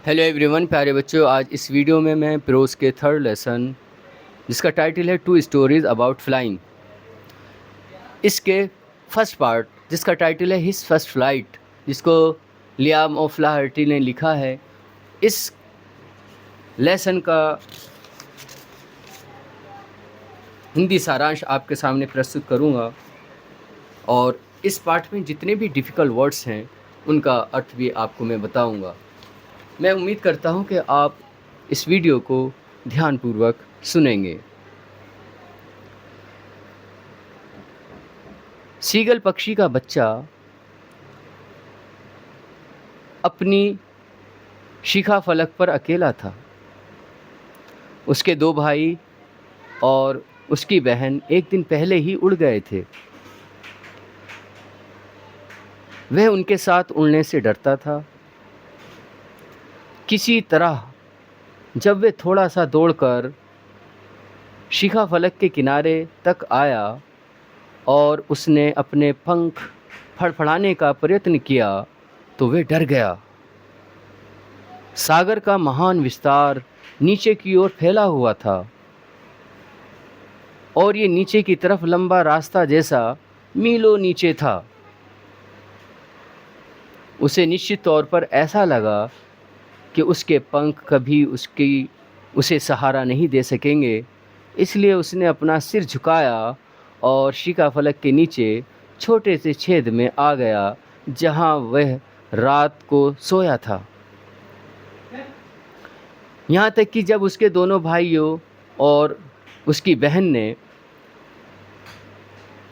Hello everyone, प्यारे बच्चों। आज इस वीडियो में मैं प्रोज के थर्ड लेसन जिसका टाइटल है टू स्टोरीज अबाउट फ्लाइंग, इसके फर्स्ट पार्ट जिसका टाइटल है हिज फर्स्ट फ्लाइट, जिसको लियाम ओफ्लाहर्टी ने लिखा है, इस लेसन का हिंदी सारांश आपके सामने प्रस्तुत करूंगा। और इस पार्ट में जितने भी डिफ़िकल्ट वर्ड्स हैं उनका अर्थ भी आपको मैं बताऊंगा। मैं उम्मीद करता हूं कि आप इस वीडियो को ध्यानपूर्वक सुनेंगे। सीगल पक्षी का बच्चा अपनी शिखा फलक पर अकेला था। उसके दो भाई और उसकी बहन एक दिन पहले ही उड़ गए थे। वह उनके साथ उड़ने से डरता था। किसी तरह जब वे थोड़ा सा दौड़कर शिखा फलक के किनारे तक आया और उसने अपने पंख फड़फड़ाने का प्रयत्न किया तो वह डर गया। सागर का महान विस्तार नीचे की ओर फैला हुआ था और ये नीचे की तरफ लंबा रास्ता जैसा मीलों नीचे था। उसे निश्चित तौर पर ऐसा लगा कि उसके पंख कभी उसे सहारा नहीं दे सकेंगे। इसलिए उसने अपना सिर झुकाया और शिखा फलक के नीचे छोटे से छेद में आ गया जहां वह रात को सोया था। यहाँ तक कि जब उसके दोनों भाइयों और उसकी बहन ने,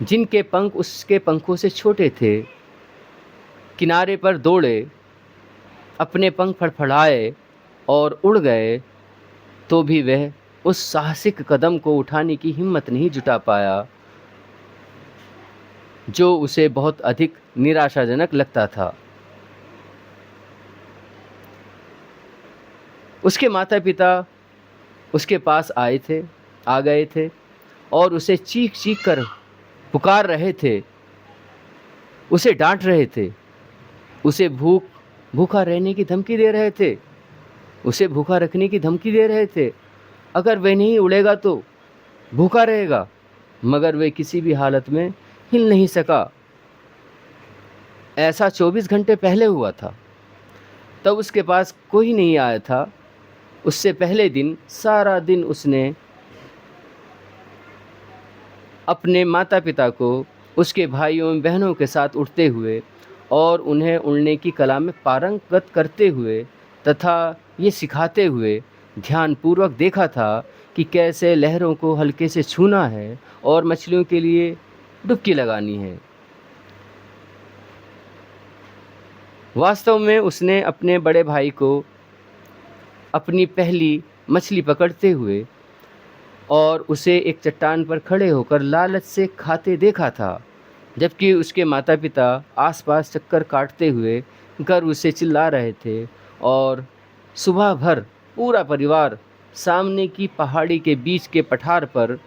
जिनके पंख उसके पंखों से छोटे थे, किनारे पर दौड़े, अपने पंख फड़फड़ाए और उड़ गए, तो भी वह उस साहसिक कदम को उठाने की हिम्मत नहीं जुटा पाया जो उसे बहुत अधिक निराशाजनक लगता था। उसके माता पिता उसके पास आ गए थे और उसे चीख चीख कर पुकार रहे थे, उसे डांट रहे थे, उसे भूखा रहने की धमकी दे रहे थे, उसे भूखा रखने की धमकी दे रहे थे। अगर वह नहीं उड़ेगा तो भूखा रहेगा। मगर वह किसी भी हालत में हिल नहीं सका। ऐसा 24 घंटे पहले हुआ था। तब उसके पास कोई नहीं आया था। उससे पहले दिन सारा दिन उसने अपने माता पिता को उसके भाइयों बहनों के साथ उड़ते हुए और उन्हें उड़ने की कला में पारंगत करते हुए तथा ये सिखाते हुए ध्यानपूर्वक देखा था कि कैसे लहरों को हल्के से छूना है और मछलियों के लिए डुबकी लगानी है। वास्तव में उसने अपने बड़े भाई को अपनी पहली मछली पकड़ते हुए और उसे एक चट्टान पर खड़े होकर लालच से खाते देखा था, जबकि उसके माता पिता आसपास चक्कर काटते हुए गर्व से चिल्ला रहे थे और सुबह भर पूरा परिवार सामने की पहाड़ी के बीच के पठार पर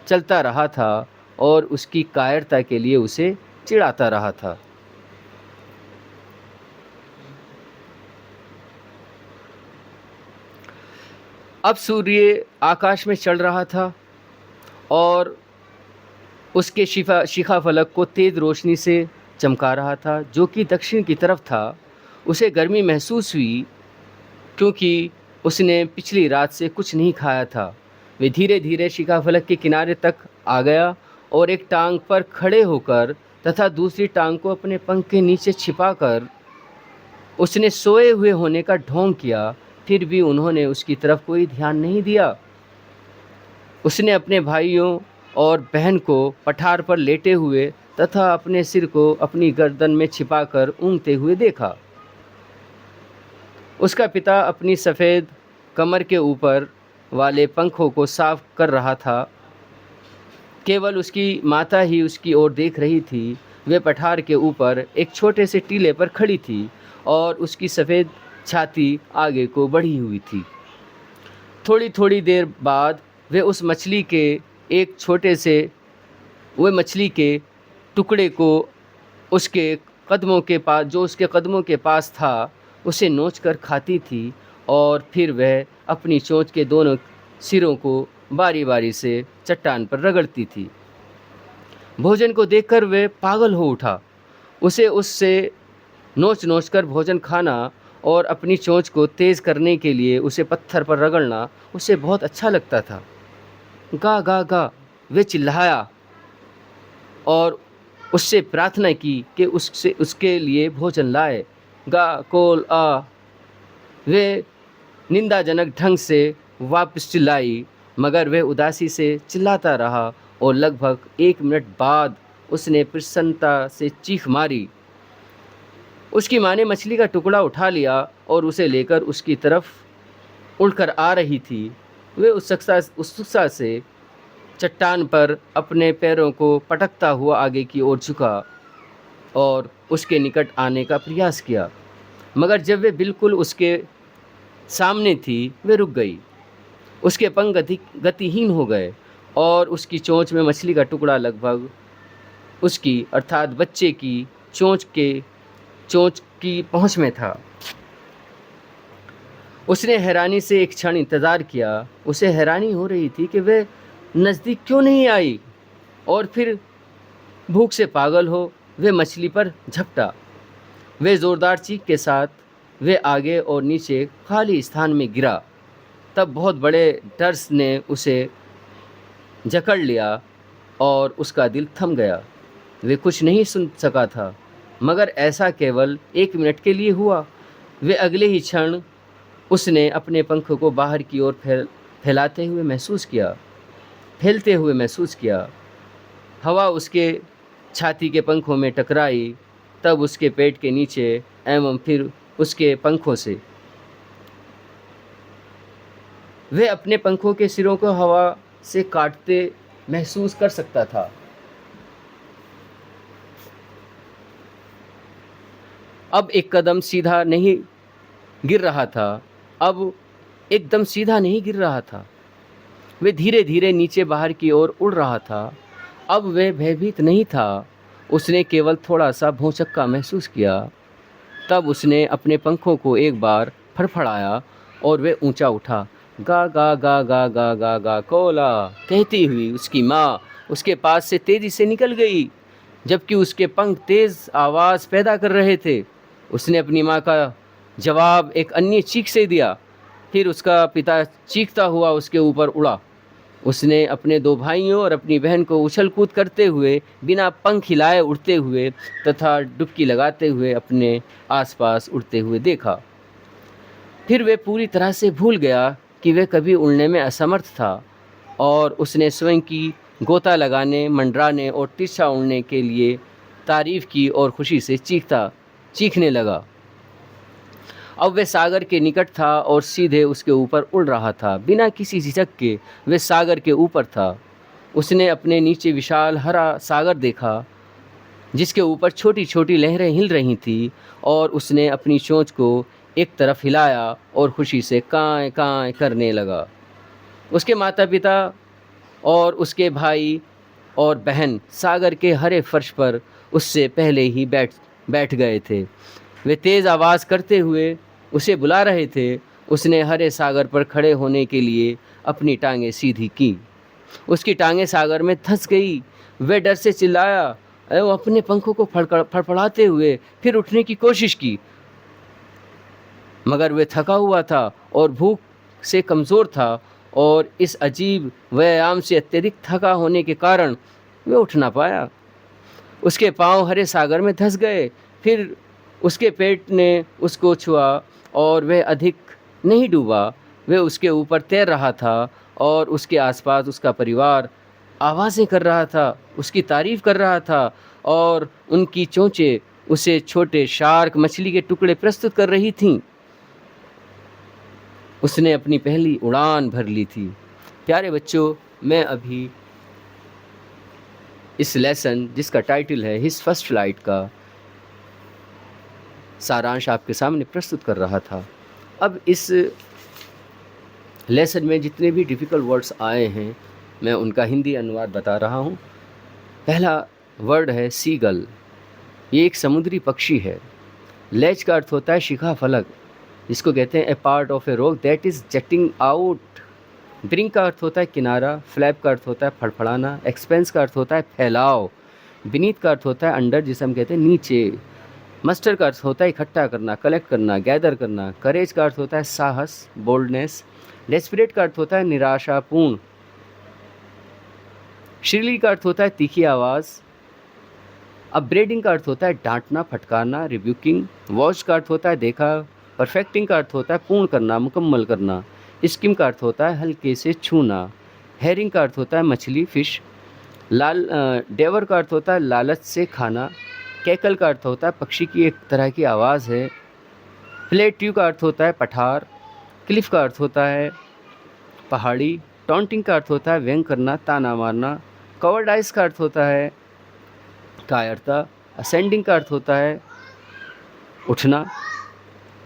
चलता रहा था और उसकी कायरता के लिए उसे चिढ़ाता रहा था। अब सूर्य आकाश में चढ़ रहा था और उसके शिखा फलक को तेज़ रोशनी से चमका रहा था, जो कि दक्षिण की तरफ था। उसे गर्मी महसूस हुई क्योंकि उसने पिछली रात से कुछ नहीं खाया था। वह धीरे धीरे शिखा फलक के किनारे तक आ गया और एक टांग पर खड़े होकर तथा दूसरी टांग को अपने पंख के नीचे छिपाकर उसने सोए हुए होने का ढोंग किया। फिर भी उन्होंने उसकी तरफ कोई ध्यान नहीं दिया। उसने अपने भाइयों और बहन को पठार पर लेटे हुए तथा अपने सिर को अपनी गर्दन में छिपाकर ऊँघते हुए देखा। उसका पिता अपनी सफ़ेद कमर के ऊपर वाले पंखों को साफ कर रहा था। केवल उसकी माता ही उसकी ओर देख रही थी। वह पठार के ऊपर एक छोटे से टीले पर खड़ी थी और उसकी सफ़ेद छाती आगे को बढ़ी हुई थी। थोड़ी थोड़ी देर बाद वह उस मछली के एक छोटे से मछली के टुकड़े को उसके कदमों के पास था उसे नोचकर खाती थी और फिर वह अपनी चोंच के दोनों सिरों को बारी-बारी से चट्टान पर रगड़ती थी। भोजन को देखकर वह पागल हो उठा। उसे उससे नोच-नोच कर भोजन खाना और अपनी चोंच को तेज़ करने के लिए उसे पत्थर पर रगड़ना उसे बहुत अच्छा लगता था। गा गा गा, वह चिल्लाया और उससे प्रार्थना की कि उससे उसके लिए भोजन लाए। गा कोल आ, वे निंदाजनक ढंग से वापस चिल्लाई, मगर वह उदासी से चिल्लाता रहा और लगभग 1 मिनट बाद उसने प्रसन्नता से चीख मारी। उसकी माँ ने मछली का टुकड़ा उठा लिया और उसे लेकर उसकी तरफ उड़कर आ रही थी। वह उत्सुकता से चट्टान पर अपने पैरों को पटकता हुआ आगे की ओर झुका और उसके निकट आने का प्रयास किया, मगर जब वे बिल्कुल उसके सामने थी, वे रुक गई। उसके पंख गतिहीन हो गए और उसकी चोंच में मछली का टुकड़ा लगभग उसकी अर्थात बच्चे की चोंच की पहुंच में था। उसने हैरानी से एक क्षण इंतज़ार किया। उसे हैरानी हो रही थी कि वह नज़दीक क्यों नहीं आई और फिर भूख से पागल हो वह मछली पर झपटा। वह ज़ोरदार चीख के साथ वह आगे और नीचे खाली स्थान में गिरा। तब बहुत बड़े डर ने उसे जकड़ लिया और उसका दिल थम गया। वह कुछ नहीं सुन सका था, मगर ऐसा केवल 1 मिनट के लिए हुआ। वे अगले ही क्षण उसने अपने पंखों को बाहर की ओर फैलते हुए महसूस किया। हवा उसके छाती के पंखों में टकराई, तब उसके पेट के नीचे एवं फिर उसके पंखों से। वह अपने पंखों के सिरों को हवा से काटते महसूस कर सकता था। अब एकदम सीधा नहीं गिर रहा था। वह धीरे-धीरे नीचे बाहर की ओर उड़ रहा था। अब वह भयभीत नहीं था। उसने केवल थोड़ा-सा भौचक्का महसूस किया। तब उसने अपने पंखों को एक बार फड़फड़ाया और वह ऊंचा उठा। गा गा गा गा गा गा गा कोला कहती हुई उसकी माँ उसके पास से तेजी से निकल गई, जबकि उसके पंख तेज आवाज़ पैदा कर रहे थे। उसने अपनी माँ का जवाब एक अन्य चीख से दिया। फिर उसका पिता चीखता हुआ उसके ऊपर उड़ा। उसने अपने 2 भाइयों और अपनी बहन को उछल कूद करते हुए, बिना पंख हिलाए उड़ते हुए तथा डुबकी लगाते हुए अपने आसपास उड़ते हुए देखा। फिर वह पूरी तरह से भूल गया कि वह कभी उड़ने में असमर्थ था और उसने स्वयं की गोता लगाने, मंडराने और तिरछा उड़ने के लिए तारीफ़ की और खुशी से चीखने लगा। अब वह सागर के निकट था और सीधे उसके ऊपर उड़ रहा था। बिना किसी झिझक के वह सागर के ऊपर था। उसने अपने नीचे विशाल हरा सागर देखा, जिसके ऊपर छोटी-छोटी लहरें हिल रही थीं, और उसने अपनी चोंच को एक तरफ हिलाया और खुशी से काँय-काँय करने लगा। उसके माता-पिता और उसके भाई और बहन सागर के हरे फर्श पर उससे पहले ही बैठ गए थे। वे तेज़ आवाज़ करते हुए उसे बुला रहे थे। उसने हरे सागर पर खड़े होने के लिए अपनी टांगें सीधी की। उसकी टांगें सागर में धंस गई। वह डर से चिल्लाया एवं अपने पंखों को फड़फड़ाते हुए फिर उठने की कोशिश की, मगर वह थका हुआ था और भूख से कमज़ोर था, और इस अजीब व्यायाम से अत्यधिक थका होने के कारण वह उठ ना पाया। उसके पाँव हरे सागर में धंस गए। फिर उसके पेट ने उसको छुआ और वह अधिक नहीं डूबा। वह उसके ऊपर तैर रहा था और उसके आसपास उसका परिवार आवाज़ें कर रहा था, उसकी तारीफ़ कर रहा था, और उनकी चोंचें उसे छोटे शार्क मछली के टुकड़े प्रस्तुत कर रही थीं। उसने अपनी पहली उड़ान भर ली थी। प्यारे बच्चों, मैं अभी इस लेसन जिसका टाइटल है हिज फर्स्ट फ्लाइट का सारांश आपके सामने प्रस्तुत कर रहा था। अब इस लेसन में जितने भी डिफ़िकल्ट वर्ड्स आए हैं, मैं उनका हिंदी अनुवाद बता रहा हूँ। पहला वर्ड है सीगल। ये एक समुद्री पक्षी है। लेज का अर्थ होता है शिखा फलक, जिसको कहते हैं a part of a rock that is jutting out. Brink का अर्थ होता है किनारा, फ्लैप का अर्थ होता है फड़फड़ाना, एक्सपेंस का अर्थ होता है फैलाव, बीनीथ का अर्थ होता है अंडर, जिसे हम कहते हैं नीचे, मस्टर का अर्थ होता है इकट्ठा करना, कलेक्ट करना, गैदर करना, करेज का अर्थ होता है साहस, बोल्डनेस, डेस्परेट का अर्थ होता है निराशापूर्ण, श्रीली का अर्थ होता है तीखी आवाज़, अपब्रेडिंग का अर्थ होता है डांटना, फटकारना, रिब्यूकिंग, वॉच का अर्थ होता है देखा, परफेक्टिंग का अर्थ होता है पूर्ण करना, मुकम्मल करना, स्किम का अर्थ होता है हल्के से छूना, हेरिंग का अर्थ होता है मछली, फिश, डेवर का अर्थ होता है लालच से खाना, कैकल का अर्थ होता है पक्षी की एक तरह की आवाज़ है, प्लेट्यू का अर्थ होता है पठार, क्लिफ का अर्थ होता है पहाड़ी, टॉन्टिंग का अर्थ होता है व्यंग करना, ताना मारना, कवर्डाइज का अर्थ होता है कायरता, असेंडिंग का अर्थ होता है उठना,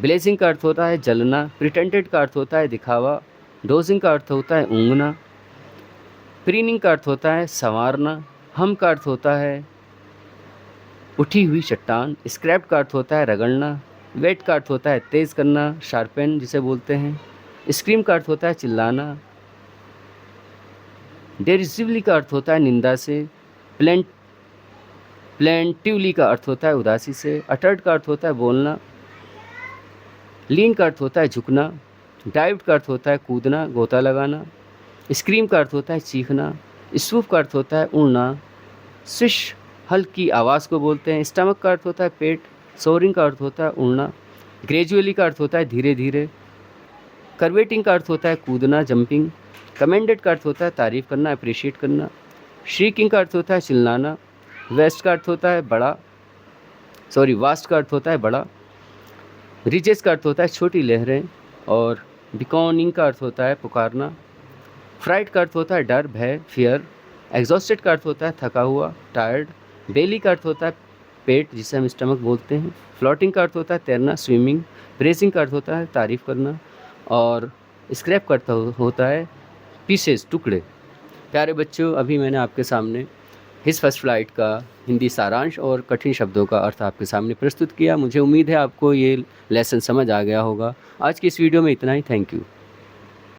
ब्लेजिंग का अर्थ होता है जलना, प्रिटेंडेड का अर्थ होता है दिखावा, डोजिंग का अर्थ होता है ऊँघना, प्रीनिंग का अर्थ होता है संवारना, हम का अर्थ होता है उठी हुई चट्टान, स्क्रैप का अर्थ होता है रगड़ना, वेट का अर्थ होता है तेज़ करना, शार्पेन जिसे बोलते हैं, स्क्रीम का अर्थ होता है चिल्लाना, डेरिसिवली का अर्थ होता है निंदा से, प्लेंटिवली का अर्थ होता है उदासी से, अटर्ड का अर्थ होता है बोलना, लीन का अर्थ होता है झुकना, डाइव का अर्थ होता है कूदना, गोता लगाना, स्क्रीम का अर्थ होता है चीखना, स्वूप का अर्थ होता है उड़ना, स्विश हल्की आवाज़ को बोलते हैं, स्टमक का अर्थ होता है पेट, सोरिंग का अर्थ होता है उड़ना, ग्रेजुअली का अर्थ होता है धीरे धीरे, कर्वेटिंग का अर्थ होता है कूदना, जंपिंग, कमेंडेड का अर्थ होता है तारीफ़ करना, अप्रिशिएट करना, श्रीकिंग का अर्थ होता है चिल्लाना, वेस्ट का अर्थ होता है वास्ट का अर्थ होता है बड़ा, रिजेस का अर्थ होता है छोटी लहरें, और बिकॉनिंग का अर्थ होता है पुकारना, फ्राइट का अर्थ होता है डर, भय, फियर, एग्जॉस्टेड का अर्थ होता है थका हुआ, टायर्ड, बेली का अर्थ होता है पेट जिसे हम स्टमक बोलते हैं, फ्लोटिंग का अर्थ होता है तैरना, स्विमिंग, ब्रेसिंग का अर्थ होता है तारीफ़ करना, और स्क्रैप का अर्थ होता है पीसेस, टुकड़े। प्यारे बच्चों, अभी मैंने आपके सामने हिज फर्स्ट फ्लाइट का हिंदी सारांश और कठिन शब्दों का अर्थ आपके सामने प्रस्तुत किया। मुझे उम्मीद है आपको ये लेसन समझ आ गया होगा। आज की इस वीडियो में इतना ही। Thank you.